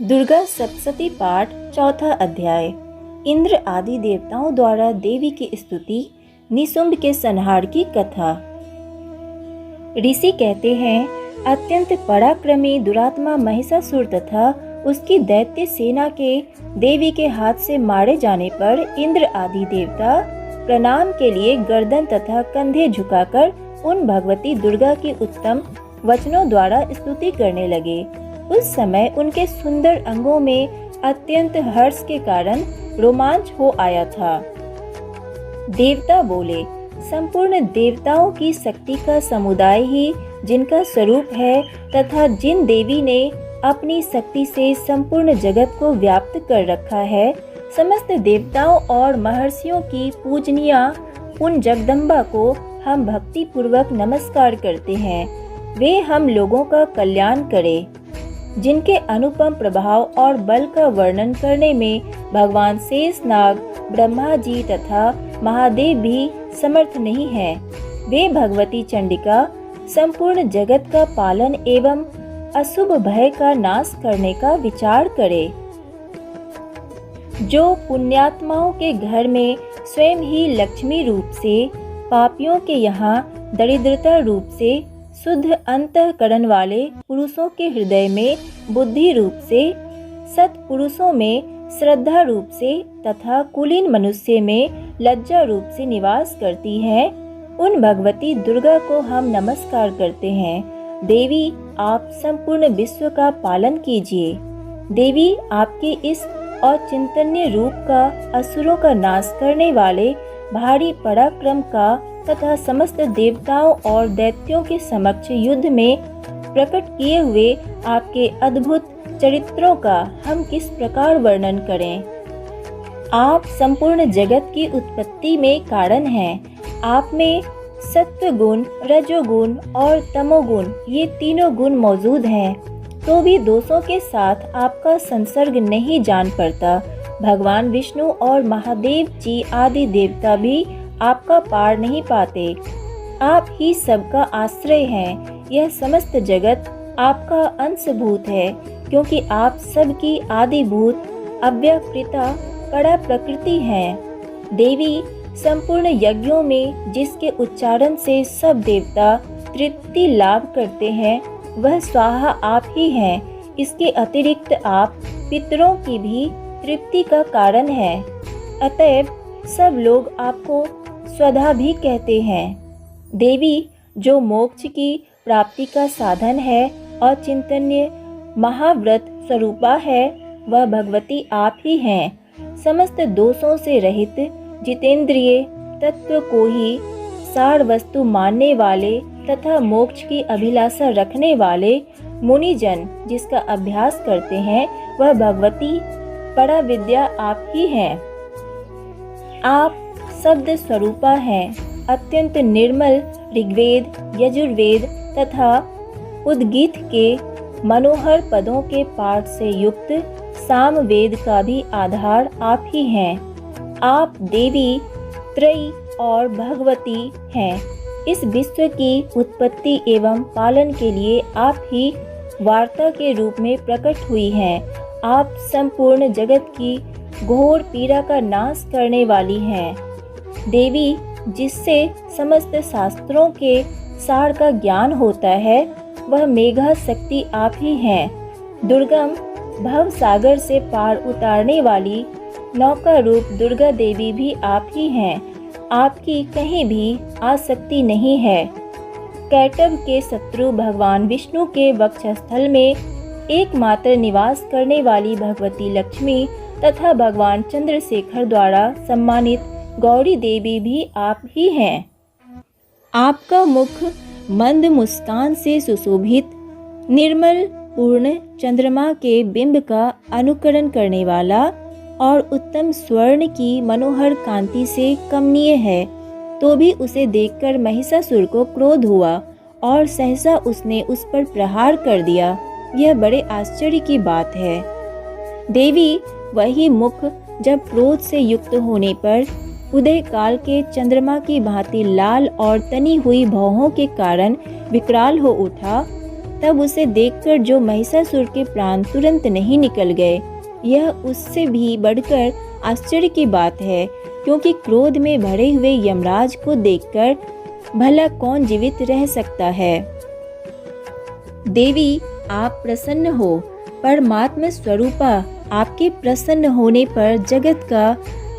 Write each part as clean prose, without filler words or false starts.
दुर्गा सप्तशती पाठ चौथा अध्याय। इंद्र आदि देवताओं द्वारा देवी की स्तुति, निशुंभ के संहार की कथा। ऋषि कहते हैं, अत्यंत पराक्रमी दुरात्मा महिषासुर तथा उसकी दैत्य सेना के देवी के हाथ से मारे जाने पर इंद्र आदि देवता प्रणाम के लिए गर्दन तथा कंधे झुकाकर उन भगवती दुर्गा की उत्तम वचनों द्वारा स्तुति करने लगे। उस समय उनके सुंदर अंगों में अत्यंत हर्ष के कारण रोमांच हो आया था। देवता बोले, संपूर्ण देवताओं की शक्ति का समुदाय ही जिनका स्वरूप है तथा जिन देवी ने अपनी शक्ति से संपूर्ण जगत को व्याप्त कर रखा है, समस्त देवताओं और महर्षियों की पूजनीया उन जगदम्बा को हम भक्ति पूर्वक नमस्कार करते हैं। वे हम लोगों का कल्याण करे। जिनके अनुपम प्रभाव और बल का वर्णन करने में भगवान शेषनाग, ब्रह्मा जी तथा महादेव भी समर्थ नहीं है, वे भगवती चंडिका संपूर्ण जगत का पालन एवं अशुभ भय का नाश करने का विचार करे। जो पुण्यात्माओं के घर में स्वयं ही लक्ष्मी रूप से, पापियों के यहाँ दरिद्रता रूप से, शुद्ध अंतःकरण वाले पुरुषों के हृदय में बुद्धि रूप से, सत्पुरुषों में श्रद्धा रूप से तथा कुलीन मनुष्य में लज्जा रूप से निवास करती है, उन भगवती दुर्गा को हम नमस्कार करते हैं। देवी, आप संपूर्ण विश्व का पालन कीजिए। देवी, आपके इस अचिंतनीय रूप का असुरों का नाश करने वाले भारी पराक्रम का तथा समस्त देवताओं और दैत्यों के समक्ष युद्ध में प्रकट किए हुए आपके अद्भुत चरित्रों का हम किस प्रकार वर्णन करें। आप संपूर्ण जगत की उत्पत्ति में कारण हैं। आप में सत्व गुण, रजोगुण और तमोगुण, ये तीनों गुण मौजूद हैं, तो भी दोषों के साथ आपका संसर्ग नहीं जान पड़ता। भगवान विष्णु और महादेव जी आदि देवता भी आपका पार नहीं पाते। आप ही सबका आश्रय हैं। यह समस्त जगत आपका अंशभूत है, क्योंकि आप सबकी आदिभूत अव्यकृता परा प्रकृति हैं। देवी, संपूर्ण यज्ञों में जिसके उच्चारण से सब देवता तृप्ति लाभ करते हैं, वह स्वाहा आप ही हैं। इसके अतिरिक्त आप पितरों की भी तृप्ति का कारण है। अतएव सब लोग आपको स्वधा भी कहते हैं। देवी, जो मोक्ष की प्राप्ति का साधन है और चिंतनीय महाव्रत स्वरूपा है, वह भगवती आप ही हैं। समस्त दोषों से रहित जितेंद्रिय तत्व को ही सार वस्तु मानने वाले तथा मोक्ष की अभिलाषा रखने वाले मुनिजन जिसका अभ्यास करते हैं, वह भगवती परा विद्या आप ही हैं। आप शब्द स्वरूपा हैं। अत्यंत निर्मल ऋग्वेद, यजुर्वेद तथा उद्गीत के मनोहर पदों के पाठ से युक्त सामवेद का भी आधार आप ही हैं। आप देवी, त्रयी और भगवती हैं। इस विश्व की उत्पत्ति एवं पालन के लिए आप ही वार्ता के रूप में प्रकट हुई हैं। आप संपूर्ण जगत की घोर पीड़ा का नाश करने वाली हैं। देवी, जिससे समस्त शास्त्रों के सार का ज्ञान होता है, वह मेघा शक्ति आप ही हैं। दुर्गम भव सागर से पार उतारने वाली नौका रूप दुर्गा देवी भी आप ही हैं। आपकी कहीं भी आसक्ति नहीं है। कैटभ के शत्रु भगवान विष्णु के वक्षस्थल में एकमात्र निवास करने वाली भगवती लक्ष्मी तथा भगवान चंद्रशेखर द्वारा सम्मानित गौरी देवी भी आप ही हैं। आपका मुख मंद मुस्कान से सुशोभित, निर्मल पूर्ण चंद्रमा के बिंब का अनुकरण करने वाला और उत्तम स्वर्ण की मनोहर कांति से कमनीय है। तो भी उसे देखकर महिषासुर को क्रोध हुआ और सहसा उसने उस पर प्रहार कर दिया। यह बड़े आश्चर्य की बात है। देवी, वही मुख जब क्रोध से युक्त होने पर उदय काल के चंद्रमा की भांति लाल और तनी हुई भौहों के कारण विकराल हो उठा, तब उसे देखकर जो महिषासुर के प्राण तुरंत नहीं निकल गए, यह उससे भी बढ़कर आश्चर्य की बात है, क्योंकि क्रोध में भरे हुए यमराज को देखकर भला कौन जीवित रह सकता है। देवी, आप प्रसन्न हो। परमात्मा स्वरूपा, आपके प्रसन्न होने पर जगत का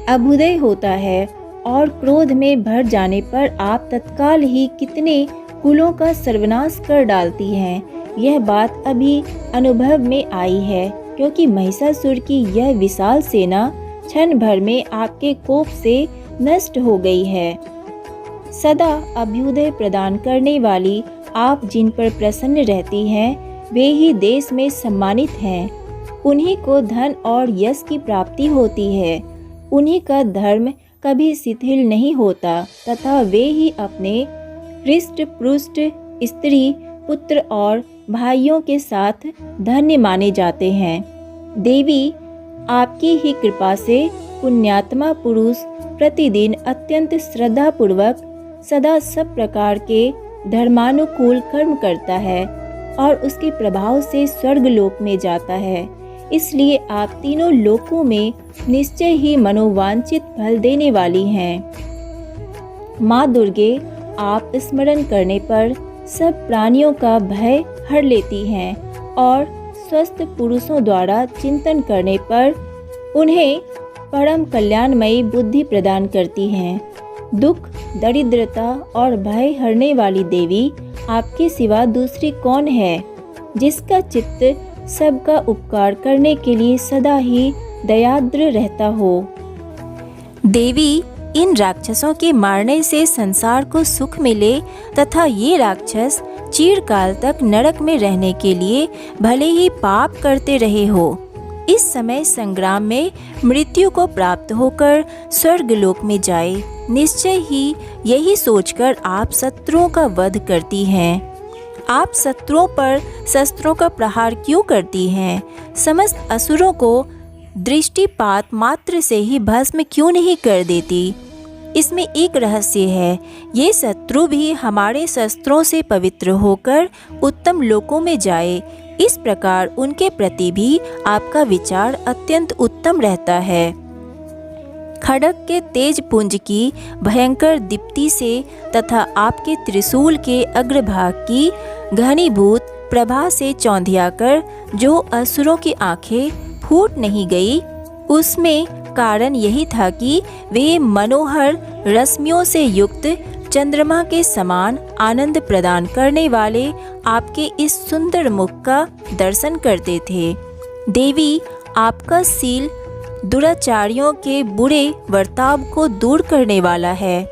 अभ्युदय होता है और क्रोध में भर जाने पर आप तत्काल ही कितने कुलों का सर्वनाश कर डालती हैं। यह बात अभी अनुभव में आई है, क्योंकि महिषासुर की यह विशाल सेना क्षण भर में आपके कोप से नष्ट हो गई है। सदा अभ्युदय प्रदान करने वाली आप जिन पर प्रसन्न रहती हैं, वे ही देश में सम्मानित हैं। उन्हीं को धन और यश की प्राप्ति होती है। उन्हीं का धर्म कभी शिथिल नहीं होता तथा वे ही अपने हृष्ट पुष्ट स्त्री पुत्र और भाइयों के साथ धन्य माने जाते हैं। देवी, आपकी ही कृपा से पुण्यात्मा पुरुष प्रतिदिन अत्यंत श्रद्धापूर्वक सदा सब प्रकार के धर्मानुकूल कर्म करता है और उसके प्रभाव से स्वर्ग लोक में जाता है। इसलिए आप तीनों लोकों में निश्चय ही मनोवांछित फल देने वाली हैं। माँ दुर्गे, आप स्मरण करने पर सब प्राणियों का भय हर लेती हैं और स्वस्थ पुरुषों द्वारा चिंतन करने पर उन्हें परम कल्याणमयी बुद्धि प्रदान करती हैं। दुख, दरिद्रता और भय हरने वाली देवी, आपके सिवा दूसरी कौन है जिसका चित्त सबका उपकार करने के लिए सदा ही दयाद्र रहता हो। देवी, इन राक्षसों के मारने से संसार को सुख मिले तथा ये राक्षस चिरकाल तक नरक में रहने के लिए भले ही पाप करते रहे हो, इस समय संग्राम में मृत्यु को प्राप्त होकर स्वर्गलोक में जाए, निश्चय ही यही सोचकर आप शत्रुओं का वध करती हैं। आप शत्रुओं पर शस्त्रों का प्रहार क्यों करती हैं? समस्त असुरों को दृष्टिपात मात्र से ही भस्म क्यों नहीं कर देती? इसमें एक रहस्य है। ये शत्रु भी हमारे शस्त्रों से पवित्र होकर उत्तम लोकों में जाए, इस प्रकार उनके प्रति भी आपका विचार अत्यंत उत्तम रहता है। खड्ग के तेज पुंज की भयंकर दीप्ति से तथा आपके त्रिशूल के अग्रभाग की घनीभूत प्रभा से चौंधियाकर जो असुरों की आंखें फूट नहीं गई, उसमें कारण यही था कि वे मनोहर रश्मियों से युक्त चंद्रमा के समान आनंद प्रदान करने वाले आपके इस सुंदर मुख का दर्शन करते थे। देवी, आपका शील दुराचारियों के बुरे वर्ताव को दूर करने वाला है।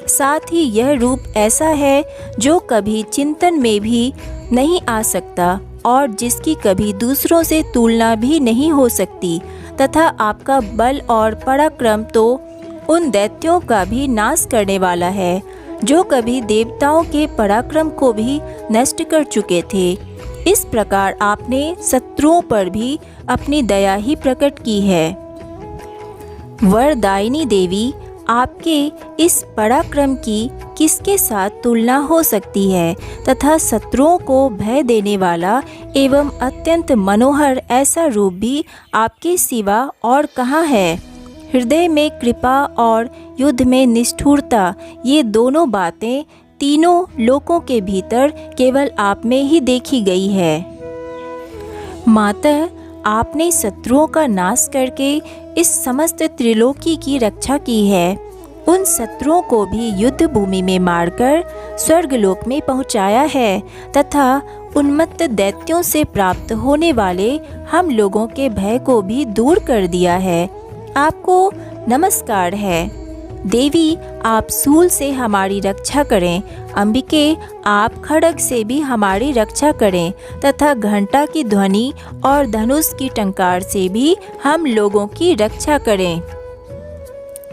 साथ ही यह रूप ऐसा है जो कभी चिंतन में भी नहीं आ सकता और जिसकी कभी दूसरों से तुलना भी नहीं हो सकती, तथा आपका बल और पराक्रम तो उन दैत्यों का भी नाश करने वाला है जो कभी देवताओं के पराक्रम को भी नष्ट कर चुके थे। इस प्रकार आपने शत्रुओं पर भी अपनी दया ही प्रकट की है। वरदायिनी देवी, आपके इस पराक्रम की किसके साथ तुलना हो सकती है तथा शत्रुओं को भय देने वाला एवं अत्यंत मनोहर ऐसा रूप भी आपके सिवा और कहाँ है? हृदय में कृपा और युद्ध में निष्ठुरता, ये दोनों बातें तीनों लोकों के भीतर केवल आप में ही देखी गई है। माता, आपने शत्रुओं का नाश करके इस समस्त त्रिलोकी की रक्षा की है। उन शत्रुओं को भी युद्ध भूमि में मारकर स्वर्गलोक में पहुंचाया है तथा उन्मत्त दैत्यों से प्राप्त होने वाले हम लोगों के भय को भी दूर कर दिया है। आपको नमस्कार है। देवी, आप शूल से हमारी रक्षा करें। अंबिके, आप खड्ग से भी हमारी रक्षा करें तथा घंटा की ध्वनि और धनुष की टंकार से भी हम लोगों की रक्षा करें।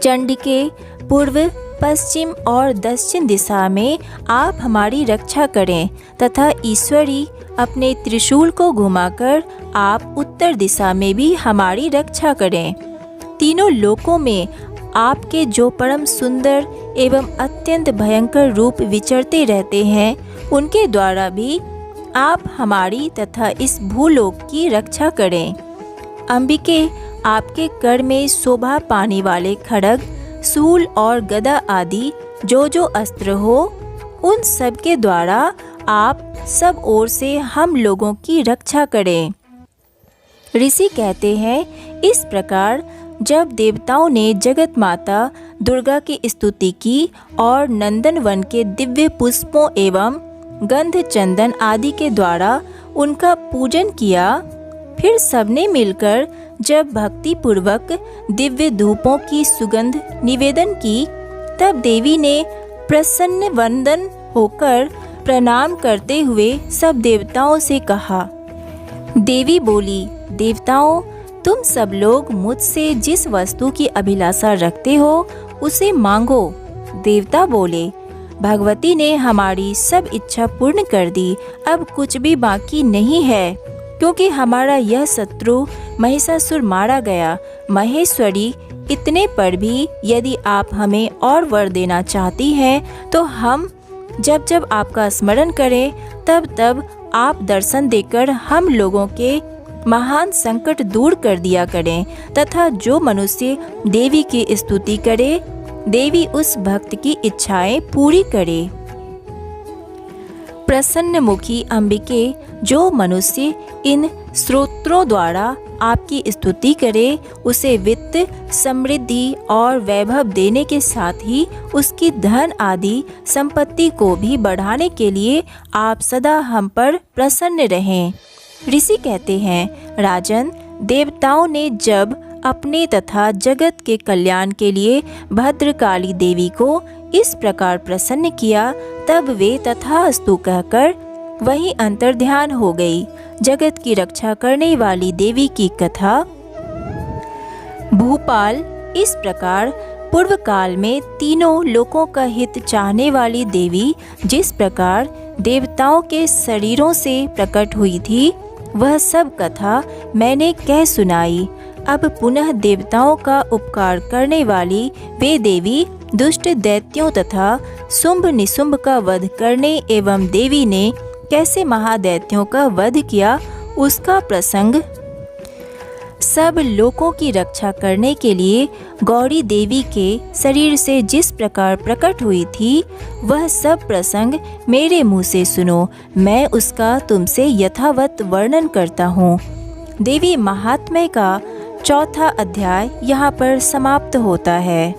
चंडिके, पूर्व, पश्चिम और दक्षिण दिशा में आप हमारी रक्षा करें तथा ईश्वरी, अपने त्रिशूल को घुमाकर आप उत्तर दिशा में भी हमारी रक्षा करें। तीनों लोकों में आपके जो परम सुंदर एवं अत्यंत भयंकर रूप विचरते रहते हैं, उनके द्वारा भी आप हमारी तथा इस भूलोक की रक्षा करें। अंबिके, आपके कर में शोभा पाने वाले खड्ग, शूल और गदा आदि जो अस्त्र हो, उन सब के द्वारा आप सब ओर से हम लोगों की रक्षा करें। ऋषि कहते हैं, इस प्रकार जब देवताओं ने जगत माता दुर्गा की स्तुति की और नंदनवन के दिव्य पुष्पों एवं गंध चंदन आदि के द्वारा उनका पूजन किया, फिर सबने मिलकर जब भक्ति पूर्वक दिव्य धूपों की सुगंध निवेदन की, तब देवी ने प्रसन्न वंदन होकर प्रणाम करते हुए सब देवताओं से कहा। देवी बोली, देवताओं, तुम सब लोग मुझसे जिस वस्तु की अभिलाषा रखते हो उसे मांगो। देवता बोले, भगवती ने हमारी सब इच्छा पूर्ण कर दी, अब कुछ भी बाकी नहीं है, क्योंकि हमारा यह शत्रु महिषासुर मारा गया। महेश्वरी, इतने पर भी यदि आप हमें और वर देना चाहती हैं तो हम जब जब आपका स्मरण करें तब तब आप दर्शन देकर हम लोगों के महान संकट दूर कर दिया करें, तथा जो मनुष्य देवी की स्तुति करे, देवी उस भक्त की इच्छाएं पूरी करे। प्रसन्न मुखी अंबिके, जो मनुष्य इन स्तोत्रों द्वारा आपकी स्तुति करे, उसे वित्त, समृद्धि और वैभव देने के साथ ही उसकी धन आदि संपत्ति को भी बढ़ाने के लिए आप सदा हम पर प्रसन्न रहें। ऋषि कहते हैं, राजन, देवताओं ने जब अपने तथा जगत के कल्याण के लिए भद्रकाली देवी को इस प्रकार प्रसन्न किया, तब वे तथास्तु कहकर वहीं अंतर्ध्यान हो गई। जगत की रक्षा करने वाली देवी की कथा। भूपाल, इस प्रकार पूर्व काल में तीनों लोकों का हित चाहने वाली देवी जिस प्रकार देवताओं के शरीरों से प्रकट हुई थी, वह सब कथा मैंने कह सुनाई। अब पुनः देवताओं का उपकार करने वाली वे देवी दुष्ट दैत्यों तथा शुंभ निशुंभ का वध करने एवं देवी ने कैसे महादैत्यों का वध किया, उसका प्रसंग, सब लोकों की रक्षा करने के लिए गौरी देवी के शरीर से जिस प्रकार प्रकट हुई थी, वह सब प्रसंग मेरे मुँह से सुनो, मैं उसका तुमसे यथावत वर्णन करता हूँ। देवी महात्म्य का चौथा अध्याय यहाँ पर समाप्त होता है।